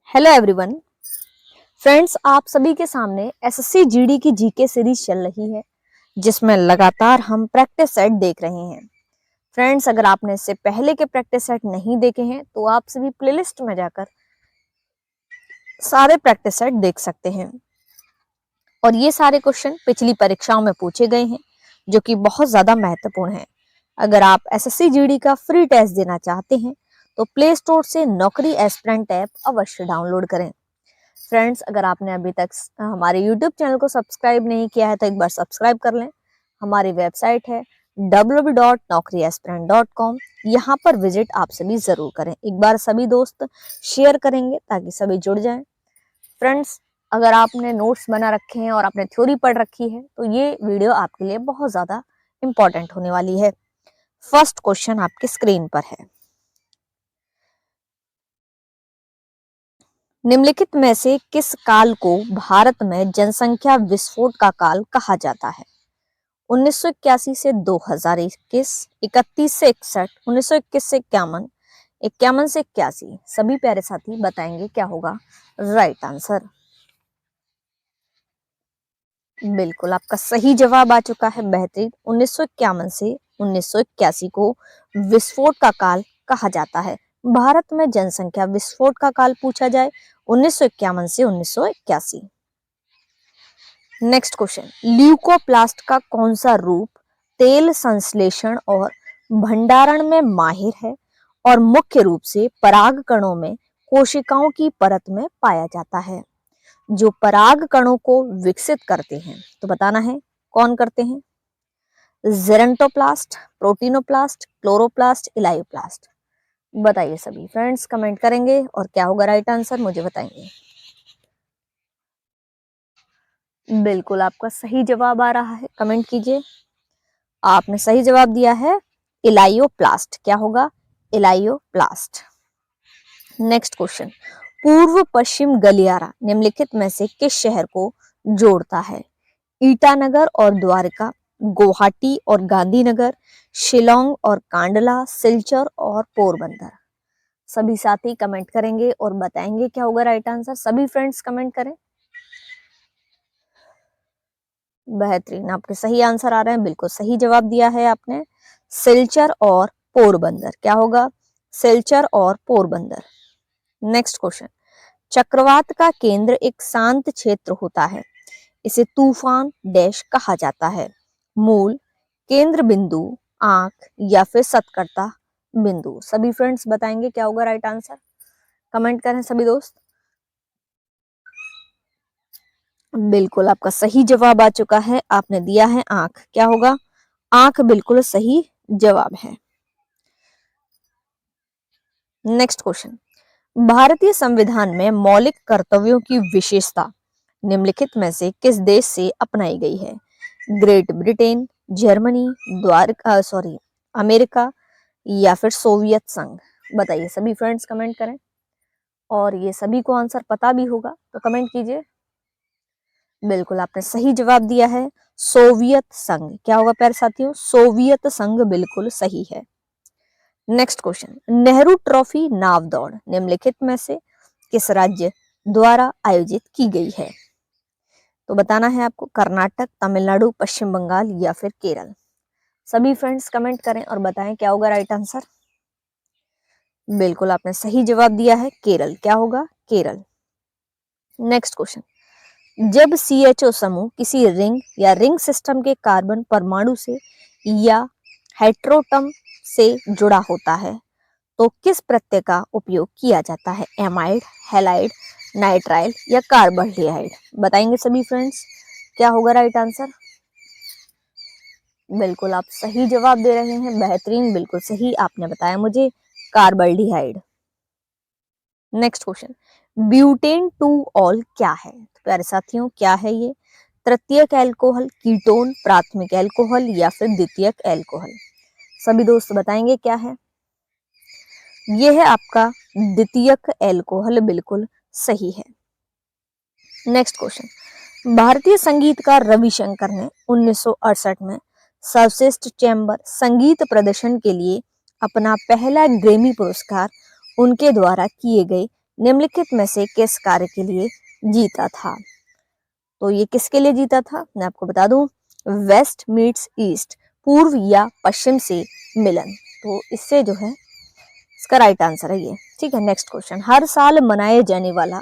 Hello everyone friends, आप सभी के सामने एसएससी जीडी की जीके सीरीज चल रही है जिसमें लगातार हम प्रैक्टिस सेट देख रहे हैं। फ्रेंड्स, अगर आपने इससे पहले के प्रैक्टिस सेट नहीं देखे हैं तो आप सभी प्लेलिस्ट में जाकर सारे प्रैक्टिस सेट देख सकते हैं। और ये सारे क्वेश्चन पिछली परीक्षाओं में पूछे गए हैं जो कि बहुत ज्यादा महत्वपूर्ण है। अगर आप एसएससी जीडी का फ्री टेस्ट देना चाहते हैं तो प्ले स्टोर से नौकरी एस्पिरेंट ऐप अवश्य डाउनलोड करें। फ्रेंड्स, अगर आपने अभी तक हमारे YouTube चैनल को सब्सक्राइब नहीं किया है तो एक बार सब्सक्राइब कर लें। हमारी वेबसाइट है www.naukriaspirant.com। यहाँ पर विजिट आप सभी जरूर करें। एक बार सभी दोस्त शेयर करेंगे ताकि सभी जुड़ जाएं। फ्रेंड्स, अगर आपने नोट्स बना रखे हैं और आपने थ्योरी पढ़ रखी है तो ये वीडियो आपके लिए बहुत ज्यादा इंपॉर्टेंट होने वाली है। फर्स्ट क्वेश्चन आपके स्क्रीन पर है। निम्नलिखित में से किस काल को भारत में जनसंख्या विस्फोट का काल कहा जाता है? 1981 से 2021, 31 से 61, 1921 से 51, 51 से 81। सभी प्यारे साथी बताएंगे क्या होगा राइट आंसर। बिल्कुल, आपका सही जवाब आ चुका है, बेहतरीन। 1951 से 1981 को विस्फोट का काल कहा जाता है। भारत में जनसंख्या विस्फोट का काल पूछा जाए 1951 से 1981। नेक्स्ट क्वेश्चन, ल्यूकोप्लास्ट का कौन सा रूप तेल संश्लेषण और भंडारण में माहिर है और मुख्य रूप से पराग कणों में कोशिकाओं की परत में पाया जाता है? जो पराग कणों को विकसित करते हैं तो बताना है कौन करते हैं? जेरेंटोप्लास्ट, प्रोटीनोप्लास्ट, क्लोरोप्लास्ट, इलायोप्लास्ट। बताइए सभी फ्रेंड्स, कमेंट करेंगे और क्या होगा राइट आंसर मुझे बताएंगे। बिल्कुल, आपका सही जवाब आ रहा है, कमेंट कीजिए। आपने सही जवाब दिया है इलायोप्लास्ट। क्या होगा? इलायोप्लास्ट। नेक्स्ट क्वेश्चन, पूर्व पश्चिम गलियारा निम्नलिखित में से किस शहर को जोड़ता है? ईटानगर और द्वारका, गुवाहाटी और गांधीनगर, शिलोंग और कांडला, सिलचर और पोरबंदर। सभी साथी कमेंट करेंगे और बताएंगे क्या होगा राइट आंसर। सभी फ्रेंड्स कमेंट करें। बेहतरीन, आपके सही आंसर आ रहे हैं, बिल्कुल सही जवाब दिया है आपने, सिलचर और पोरबंदर। क्या होगा? सिलचर और पोरबंदर। नेक्स्ट क्वेश्चन, चक्रवात का केंद्र एक शांत क्षेत्र होता है, इसे तूफान डैश कहा जाता है? मूल, केंद्र बिंदु, आंख या फिर सतकर्ता बिंदु। सभी फ्रेंड्स बताएंगे क्या होगा राइट आंसर, कमेंट करें सभी दोस्त। बिल्कुल, आपका सही जवाब आ चुका है, आपने दिया है आंख। क्या होगा? आंख बिल्कुल सही जवाब है। नेक्स्ट क्वेश्चन, भारतीय संविधान में मौलिक कर्तव्यों की विशेषता निम्नलिखित में से किस देश से अपनाई गई है? ग्रेट ब्रिटेन, जर्मनी, अमेरिका या फिर सोवियत संघ। बताइए सभी फ्रेंड्स, कमेंट करें और ये सभी को आंसर पता भी होगा तो कमेंट कीजिए। बिल्कुल, आपने सही जवाब दिया है सोवियत संघ। क्या होगा प्यारे साथियों? सोवियत संघ बिल्कुल सही है। नेक्स्ट क्वेश्चन, नेहरू ट्रॉफी नाव दौड़ निम्नलिखित में से किस राज्य द्वारा आयोजित की गई है? तो बताना है आपको कर्नाटक, तमिलनाडु, पश्चिम बंगाल या फिर केरल। सभी फ्रेंड्स कमेंट करें और बताएं क्या होगा राइट आंसर। बिल्कुल, आपने सही जवाब दिया है केरल। क्या होगा? केरल। नेक्स्ट क्वेश्चन, जब CHO समूह किसी रिंग या रिंग सिस्टम के कार्बन परमाणु से या हेट्रोटम से जुड़ा होता है तो किस प्रत्यय का उपयोग किया जाता है? एमाइड, हैलाइड, नाइट्राइल या कार्बोहाइड्राइड। बताएंगे सभी फ्रेंड्स क्या होगा राइट आंसर। बिल्कुल, आप सही जवाब दे रहे हैं, बेहतरीन, बिल्कुल सही आपने बताया मुझे, carbohydrate. Next question, butane two ol क्या है? तो प्यारे साथियों, क्या है ये? तृतीयक एल्कोहल, कीटोन, प्राथमिक एल्कोहल या फिर द्वितीयक एल्कोहल। सभी दोस्त बताएंगे क्या है? ये है आपका द्वितीयक एल्कोहल, बिल्कुल सही है। नेक्स्ट क्वेश्चन, भारतीय संगीतकार रविशंकर ने 1968 में सर्वश्रेष्ठ चैम्बर संगीत प्रदर्शन के लिए अपना पहला ग्रैमी पुरस्कार उनके द्वारा किए गए निम्नलिखित में से किस कार्य के लिए जीता था? तो ये किसके लिए जीता था? मैं आपको बता दूं, वेस्ट मीट्स ईस्ट, पूर्व या पश्चिम से मिलन। तो इससे जो है इसका राइट आंसर है ये। ठीक है, नेक्स्ट क्वेश्चन। हर साल मनाए जाने वाला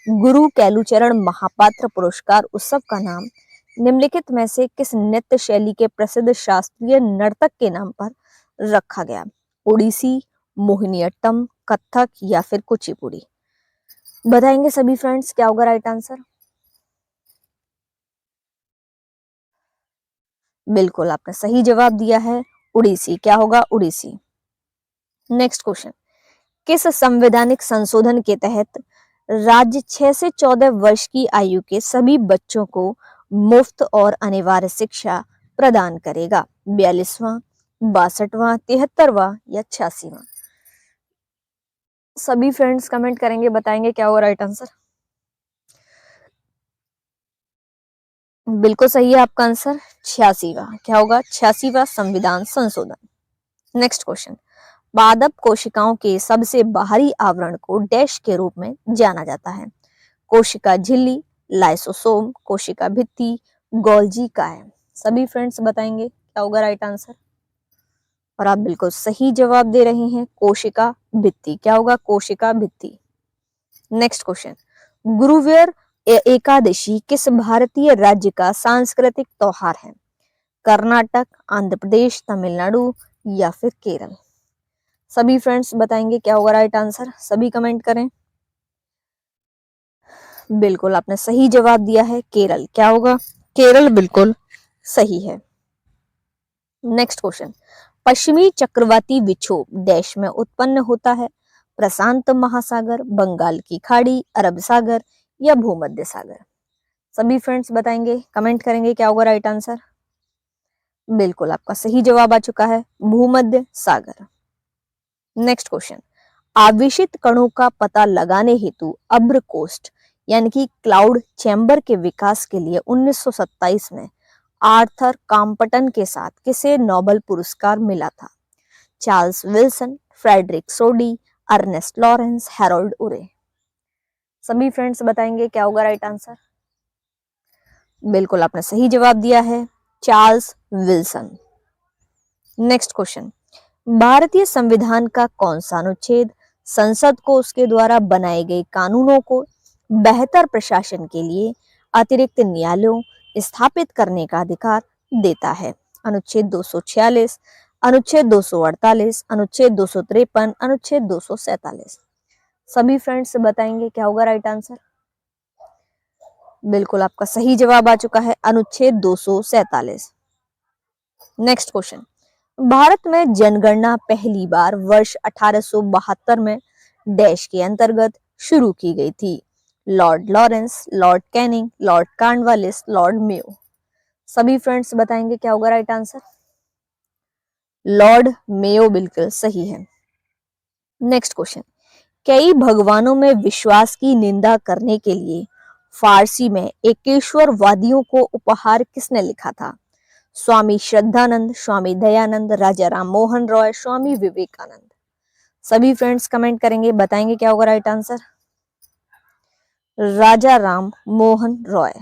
गुरु कैलुचरण महापात्र पुरस्कार उत्सव का नाम निम्नलिखित में से किस नृत्य शैली के प्रसिद्ध शास्त्रीय नर्तक के नाम पर रखा गया? ओडिसी, मोहिनीअट्टम, कथक या फिर कुचिपुड़ी? बताएंगे सभी फ्रेंड्स क्या होगा राइट आंसर? बिल्कुल आपने सही जवाब दिया है, उड़ीसी। क्या होगा? उड़ीसी। Next question. किस संवैधानिक संशोधन के तहत राज्य 6 से 14 वर्ष की आयु के सभी बच्चों को मुफ्त और अनिवार्य शिक्षा प्रदान करेगा? 42वां, 62वां, 73वां या 86वां? सभी फ्रेंड्स कमेंट करेंगे, बताएंगे क्या होगा राइट आंसर? बिल्कुल सही है आपका आंसर, 86वां। क्या होगा? 86वां संविधान संशोधन। Next question. पादप कोशिकाओं के सबसे बाहरी आवरण को डैश के रूप में जाना जाता है? कोशिका झिल्ली, लाइसोसोम, कोशिका भित्ति, गोल्जी काय? सभी फ्रेंड्स बताएंगे क्या होगा राइट आंसर? और आप बिल्कुल सही जवाब दे रहे हैं, कोशिका भित्ति। क्या होगा? कोशिका भित्ति। Next question. गुरुवार एकादशी किस भारतीय राज्य का सांस्कृतिक त्योहार है? कर्नाटक, आंध्र प्रदेश, तमिलनाडु या फिर केरल? सभी फ्रेंड्स बताएंगे क्या होगा राइट आंसर? सभी कमेंट करें। बिल्कुल आपने सही जवाब दिया है, केरल। क्या होगा? केरल बिल्कुल सही है। Next question. पश्चिमी चक्रवाती विक्षोभ डैश में उत्पन्न होता है? प्रशांत महासागर, बंगाल की खाड़ी, अरब सागर या भूमध्य सागर? सभी फ्रेंड्स बताएंगे, कमेंट करेंगे क्या होगा राइट आंसर? बिल्कुल आपका सही जवाब आ चुका है, भूमध्य सागर। Next question. आवेशित कणों का पता लगाने हेतु अब्रकोस्ट यानी कि क्लाउड चैम्बर के विकास के लिए 1927 में आर्थर कॉम्पटन के साथ किसे नोबेल पुरस्कार मिला था? चार्ल्स विल्सन, फ्रेडरिक सोडी, अर्नेस्ट लॉरेंस, हैरोल्ड उरे? सभी फ्रेंड्स बताएंगे क्या होगा राइट आंसर? बिल्कुल आपने सही जवाब दिया है, चार्ल्स विल्सन। Next question. भारतीय संविधान का कौन सा अनुच्छेद संसद को उसके द्वारा बनाए गए कानूनों को बेहतर प्रशासन के लिए अतिरिक्त न्यायालयों स्थापित करने का अधिकार देता है? अनुच्छेद 246, अनुच्छेद 248, अनुच्छेद 253, अनुच्छेद 247? सभी फ्रेंड्स बताएंगे क्या होगा राइट आंसर? बिल्कुल आपका सही जवाब आ चुका है, अनुच्छेद 247। Next question. भारत में जनगणना पहली बार वर्ष 1872 में डैश के अंतर्गत शुरू की गई थी? Lord Lawrence, Lord Canning, Lord Cornwallis, Lord Mayo? सभी फ्रेंड्स बताएंगे क्या होगा राइट आंसर? लॉर्ड मेयो बिल्कुल सही है। Next question. कई भगवानों में विश्वास की निंदा करने के लिए फारसी में एकेश्वरवादियों को उपहार किसने लिखा था? स्वामी श्रद्धानंद, स्वामी दयानंद, राजा राम मोहन रॉय, स्वामी विवेकानंद? सभी फ्रेंड्स कमेंट करेंगे, बताएंगे क्या होगा right answer? Raja Ram Mohan Roy.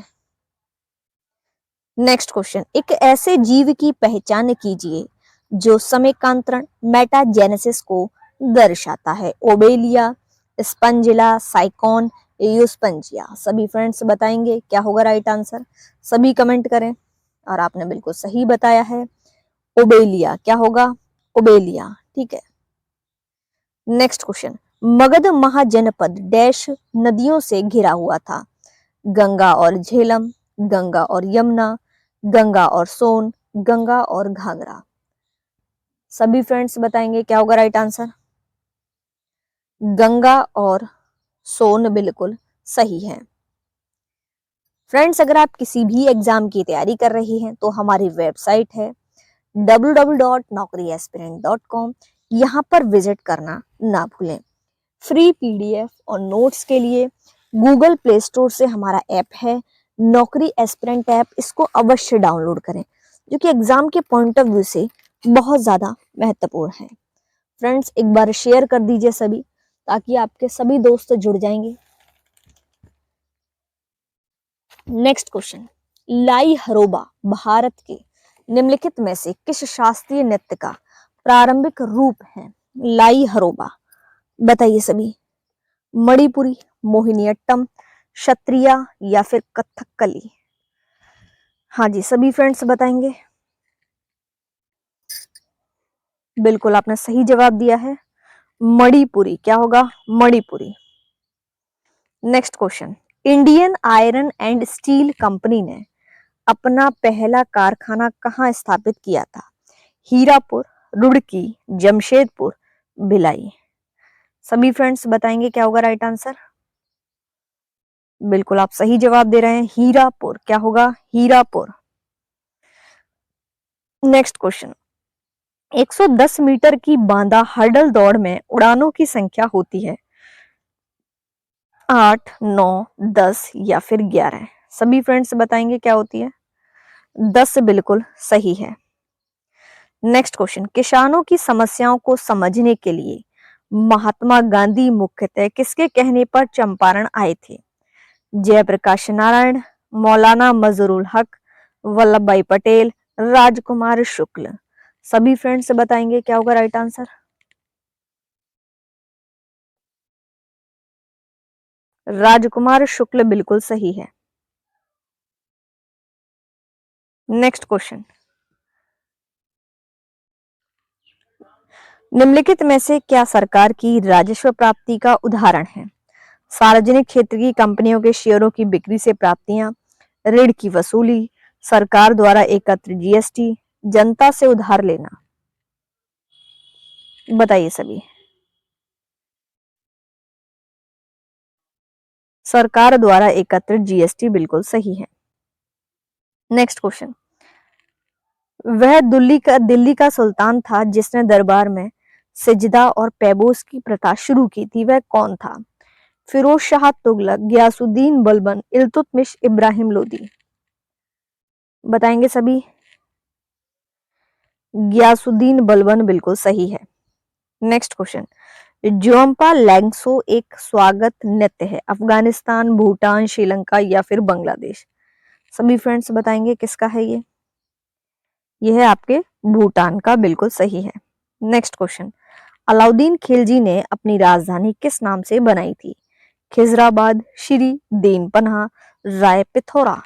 Next question. एक ऐसे जीव की पहचान कीजिए जो समकांतरण मेटाजेनेसिस को दर्शाता है? Obelia, Spongilla, Sycon, Euspongia? सभी फ्रेंड्स बताएंगे क्या होगा राइट आंसर? सभी कमेंट करें। और आपने बिल्कुल सही बताया है, ओबेलिया। क्या होगा? ओबेलिया। ठीक है। Next question. Magadh mahajanapada dash नदियों से घिरा हुआ था? गंगा और झेलम, गंगा और यमुना, गंगा और सोन, गंगा और घाघरा? सभी फ्रेंड्स बताएंगे क्या होगा राइट आंसर? गंगा और सोन बिल्कुल सही है। फ्रेंड्स, अगर आप किसी भी एग्जाम की तैयारी कर रही हैं तो हमारी वेबसाइट है www.naukriaspirant.com, यहाँ पर विजिट करना ना भूलें। फ्री पीडीएफ और नोट्स के लिए गूगल प्ले स्टोर से हमारा ऐप है नौकरी एस्पिरेंट ऐप, इसको अवश्य डाउनलोड करें, जो कि एग्जाम के पॉइंट ऑफ व्यू से बहुत ज्यादा महत्वपूर्ण है। फ्रेंड्स, एक बार शेयर कर दीजिए सभी, ताकि आपके सभी दोस्त जुड़ जाएंगे। नेक्स्ट क्वेश्चन, लाई हरोबा भारत के निम्नलिखित में से किस शास्त्रीय नृत्य का प्रारंभिक रूप है? लाई हरोबा बताइए सभी। मणिपुरी, मोहिनीअट्टम, क्षत्रिया या फिर कथकली? हाँ जी, सभी फ्रेंड्स बताएंगे। बिल्कुल आपने सही जवाब दिया है, मणिपुरी। क्या होगा? Manipuri. Next question, Indian iron and steel company ने अपना पहला कारखाना कहाँ स्थापित किया था? हीरापुर, रुड़की, जमशेदपुर, भिलाई? सभी फ्रेंड्स बताएंगे क्या होगा राइट आंसर। बिल्कुल आप सही जवाब दे रहे हैं, हीरापुर। क्या होगा? हीरापुर। नेक्स्ट क्वेश्चन, 110 मीटर की बांदा हर्डल दौड़ में उड़ानों की संख्या होती है 8, 9, 10 या फिर 11? सभी फ्रेंड्स बताएंगे क्या होती है? 10 बिल्कुल सही है। नेक्स्ट क्वेश्चन, किसानों की समस्याओं को समझने के लिए महात्मा गांधी मुख्यतः किसके कहने पर चंपारण आए थे? जयप्रकाश नारायण, मौलाना मजरूल हक, वल्लभ भाई पटेल, राजकुमार शुक्ल? सभी फ्रेंड्स बताएंगे क्या होगा राइट आंसर। राजकुमार शुक्ल बिल्कुल सही है। नेक्स्ट क्वेश्चन, निम्नलिखित में से क्या सरकार की राजस्व प्राप्ति का उदाहरण है? सार्वजनिक क्षेत्र की कंपनियों के शेयरों की बिक्री से प्राप्तियां, ऋण की वसूली, सरकार द्वारा एकत्र जीएसटी, जनता से उधार लेना? बताइए सभी। सरकार द्वारा एकत्र जीएसटी बिल्कुल सही है। नेक्स्ट क्वेश्चन, वह दिल्ली का सुल्तान था जिसने दरबार में सिजदा और पैबोस की प्रथा शुरू की थी, वह कौन था? फिरोज शाह तुगलक, गयासुद्दीन बलबन, इल्तुतमिश, इब्राहिम लोदी? बताएंगे सभी। गयासुद्दीन बलबन बिल्कुल सही है। नेक्स्ट क्वेश्चन, जोम्पा लैंगसो एक स्वागत नृत्य है, अफगानिस्तान, भूटान, श्रीलंका या फिर बांग्लादेश? सभी फ्रेंड्स बताएंगे किसका है ये? यह है आपके भूटान का, बिल्कुल सही है। नेक्स्ट क्वेश्चन, अलाउद्दीन खिलजी ने अपनी राजधानी किस नाम से बनाई थी? खिजराबाद, श्री, देनपन्हा, राय पिथौरा?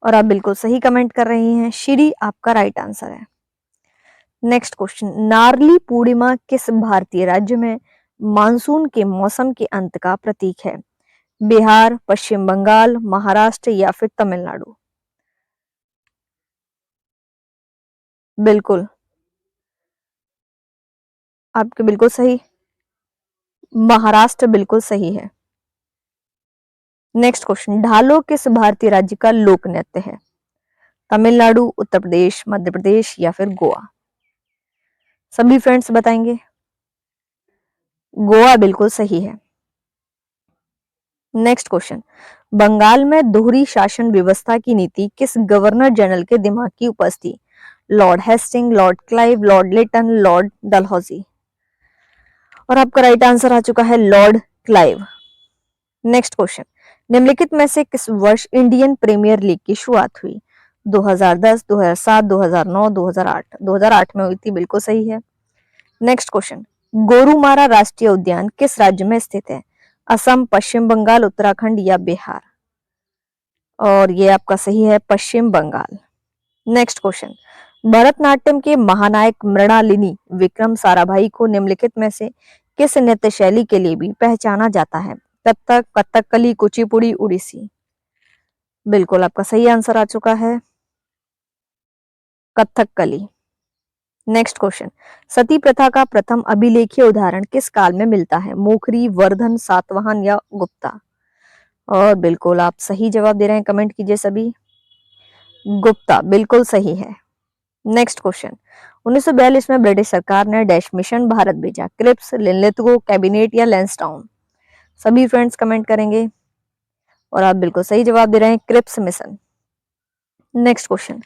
और आप बिल्कुल सही कमेंट कर रही हैं, श्री आपका राइट आंसर है। नेक्स्ट क्वेश्चन, नारली पूर्णिमा किस भारतीय राज्य में मानसून के मौसम के अंत का प्रतीक है? बिहार, पश्चिम बंगाल, महाराष्ट्र या फिर तमिलनाडु? बिल्कुल आपके बिल्कुल सही, महाराष्ट्र बिल्कुल सही है। नेक्स्ट क्वेश्चन, ढालो किस भारतीय राज्य का लोक नृत्य है? तमिलनाडु, उत्तर प्रदेश, मध्य प्रदेश या फिर गोवा? सभी फ्रेंड्स बताएंगे। गोवा बिल्कुल सही है। नेक्स्ट क्वेश्चन, बंगाल में दोहरी शासन व्यवस्था की नीति किस गवर्नर जनरल के दिमाग की उपज थी? Lord Hasting, Lord Clive, Lord Lytton, Lord Dalhousie? और आपका राइट आंसर आ चुका है लॉर्ड क्लाइव। नेक्स्ट क्वेश्चन, निम्नलिखित में से किस वर्ष इंडियन प्रीमियर लीग की शुरुआत हुई? 2010, 2007, 2009, 2008? 2008 में हुई थी, बिल्कुल सही है। नेक्स्ट क्वेश्चन, गोरुमारा राष्ट्रीय उद्यान किस राज्य में स्थित है? असम, पश्चिम बंगाल, उत्तराखंड या बिहार? और ये आपका सही है, पश्चिम बंगाल। नेक्स्ट क्वेश्चन, भरतनाट्यम के महानायक मृणालिनी विक्रम साराभाई को निम्नलिखित में से किस नृत्य शैली के लिए भी पहचाना जाता है? कथक, कथकली, कुचिपुड़ी, उड़ीसी? बिल्कुल आपका सही आंसर आ चुका है, कथकली। नेक्स्ट क्वेश्चन, सती प्रथा का प्रथम अभिलेखीय उदाहरण किस काल में मिलता है? मोखरी, वर्धन, सातवाहन या गुप्ता? और बिल्कुल आप सही जवाब दे रहे हैं, कमेंट कीजिए सभी। गुप्ता बिल्कुल सही है। नेक्स्ट क्वेश्चन, 1942 में ब्रिटिश सरकार ने डैश मिशन भारत भेजा, क्रिप्स, लिनलिथगो, कैबिनेट या लैंसडाउन? सभी फ्रेंड्स कमेंट करेंगे और आप बिल्कुल सही जवाब दे रहे हैं, Cripps Mission. Next question,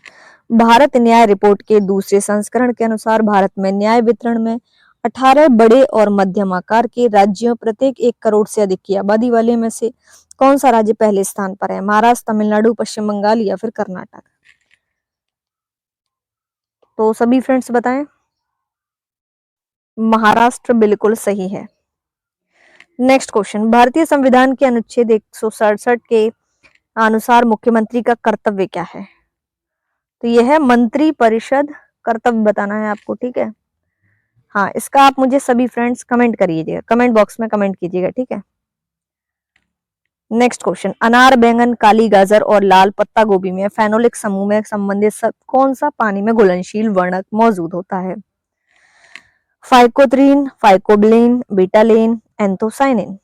Bharat न्याय रिपोर्ट के दूसरे संस्करण के अनुसार भारत में न्याय वितरण में 18 बड़े और मध्यम आकार के राज्यों प्रत्येक 1 करोड़ से अधिक की आबादी वाले में से कौन सा राज्य पहले स्थान पर है? महाराष्ट्र, तमिलनाडु, पश्चिम बंगाल या फिर कर्नाटक? तो सभी फ्रेंड्स बताएं। महाराष्ट्र बिल्कुल सही है। नेक्स्ट क्वेश्चन, भारतीय संविधान के अनुच्छेद 167 के अनुसार मुख्यमंत्री का कर्तव्य क्या है? तो यह है मंत्री परिषद कर्तव्य बताना है आपको, ठीक है। हाँ, इसका आप मुझे सभी फ्रेंड्स कमेंट करिएगा, कमेंट बॉक्स में कमेंट कीजिएगा, ठीक है। नेक्स्ट क्वेश्चन, अनार, बैंगन, काली गाजर और लाल पत्ता गोभी में फेनोलिक समूह में संबंधित कौन सा पानी में घुलनशील वर्णक मौजूद होता है? फाइकोत्रीन, फाइकोबिलिन, बीटालेन, एंथोसाइनिन?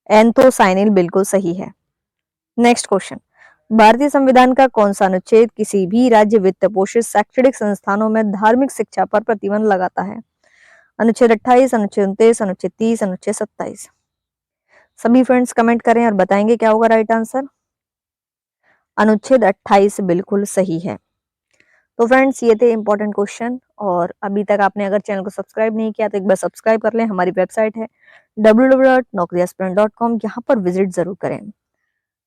एंथोसाइनिन बिल्कुल सही है। नेक्स्ट क्वेश्चन, भारतीय संविधान का कौन सा अनुच्छेद किसी भी राज्य वित्त पोषित शैक्षणिक संस्थानों में धार्मिक शिक्षा पर प्रतिबंध लगाता है? अनुच्छेद 28, अनुच्छेद 29, अनुच्छेद 30, अनुच्छेद 27? सभी फ्रेंड्स कमेंट करें और बताएंगे क्या होगा राइट आंसर। अनुच्छेद 28 बिल्कुल सही है। तो फ्रेंड्स ये थे इंपॉर्टेंट क्वेश्चन, और अभी तक आपने अगर चैनल को सब्सक्राइब नहीं किया तो एक बार सब्सक्राइब कर लें। हमारी वेबसाइट है www.naukriaspirant.com, यहाँ पर विजिट जरूर करें।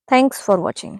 Thanks for watching.